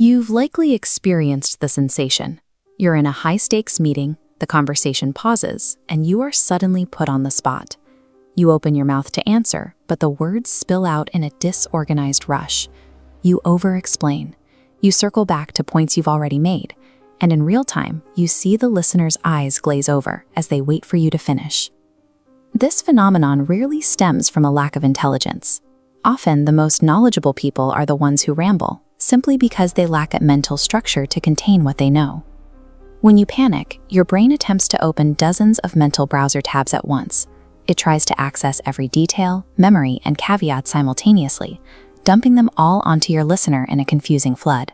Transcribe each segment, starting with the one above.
You've likely experienced the sensation. You're in a high-stakes meeting, the conversation pauses, and you are suddenly put on the spot. You open your mouth to answer, but the words spill out in a disorganized rush. You over-explain. You circle back to points you've already made, and in real time, you see the listener's eyes glaze over as they wait for you to finish. This phenomenon rarely stems from a lack of intelligence. Often, the most knowledgeable people are the ones who ramble, simply because they lack a mental structure to contain what they know. When you panic, your brain attempts to open dozens of mental browser tabs at once. It tries to access every detail, memory, and caveat simultaneously, dumping them all onto your listener in a confusing flood.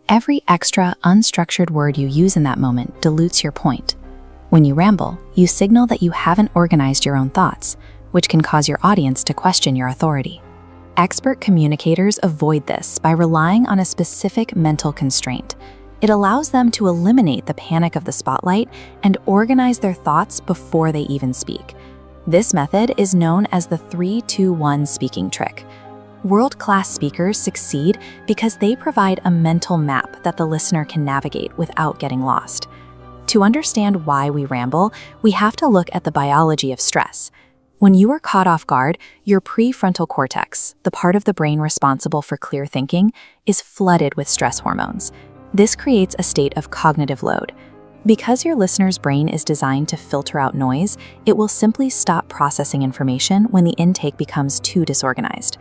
Every extra, unstructured word you use in that moment dilutes your point. When you ramble, you signal that you haven't organized your own thoughts, which can cause your audience to question your authority. Expert communicators avoid this by relying on a specific mental constraint. It allows them to eliminate the panic of the spotlight and organize their thoughts before they even speak. This method is known as the 3-2-1 speaking trick. World-class speakers succeed because they provide a mental map that the listener can navigate without getting lost. To understand why we ramble, we have to look at the biology of stress. When you are caught off guard, your prefrontal cortex, the part of the brain responsible for clear thinking, is flooded with stress hormones. This creates a state of cognitive load. Because your listener's brain is designed to filter out noise, it will simply stop processing information when the intake becomes too disorganized.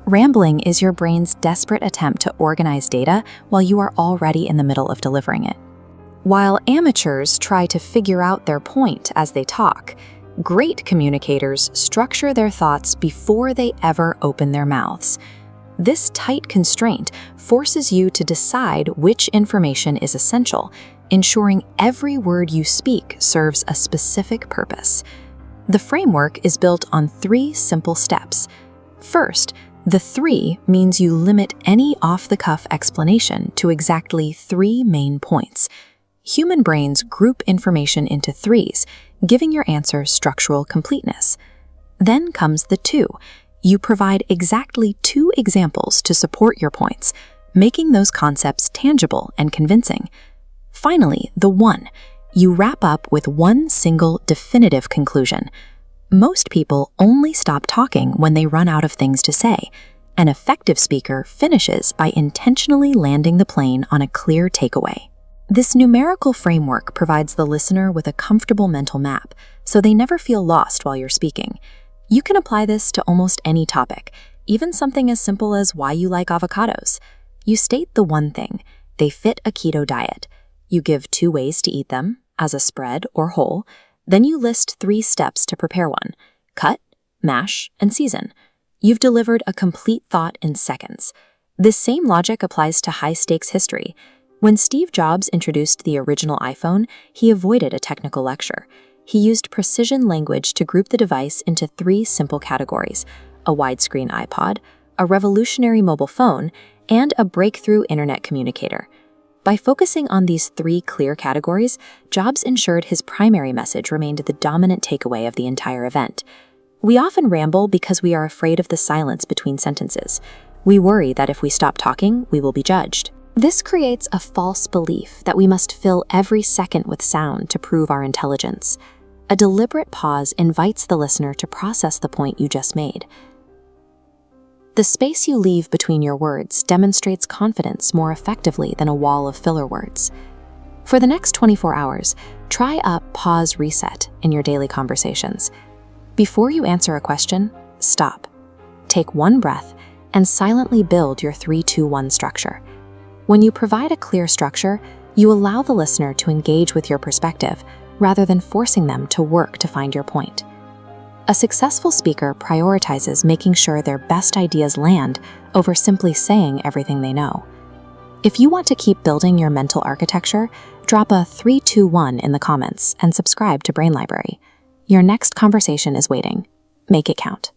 Rambling is your brain's desperate attempt to organize data while you are already in the middle of delivering it. While amateurs try to figure out their point as they talk, great communicators structure their thoughts before they ever open their mouths. This tight constraint forces you to decide which information is essential, ensuring every word you speak serves a specific purpose. The framework is built on 3 simple steps. First, the 3 means you limit any off-the-cuff explanation to exactly 3 main points. Human brains group information into 3s, giving your answer structural completeness. Then comes the 2. You provide exactly 2 examples to support your points, making those concepts tangible and convincing. Finally, the 1. You wrap up with one single definitive conclusion. Most people only stop talking when they run out of things to say. An effective speaker finishes by intentionally landing the plane on a clear takeaway. This numerical framework provides the listener with a comfortable mental map, so they never feel lost while you're speaking. You can apply this to almost any topic, even something as simple as why you like avocados. You state the one thing: they fit a keto diet. You give 2 ways to eat them, as a spread or whole. Then you list 3 steps to prepare one: cut, mash, and season. You've delivered a complete thought in seconds. This same logic applies to high-stakes history. When Steve Jobs introduced the original iPhone, he avoided a technical lecture. He used precision language to group the device into 3 simple categories: a widescreen iPod, a revolutionary mobile phone, and a breakthrough internet communicator. By focusing on these 3 clear categories, Jobs ensured his primary message remained the dominant takeaway of the entire event. We often ramble because we are afraid of the silence between sentences. We worry that if we stop talking, we will be judged. This creates a false belief that we must fill every second with sound to prove our intelligence. A deliberate pause invites the listener to process the point you just made. The space you leave between your words demonstrates confidence more effectively than a wall of filler words. For the next 24 hours, try a pause reset in your daily conversations. Before you answer a question, stop. Take 1 breath and silently build your 3-2-1 structure. When you provide a clear structure, you allow the listener to engage with your perspective rather than forcing them to work to find your point. A successful speaker prioritizes making sure their best ideas land over simply saying everything they know. If you want to keep building your mental architecture, drop a 3-2-1 in the comments and subscribe to Brain Library. Your next conversation is waiting. Make it count.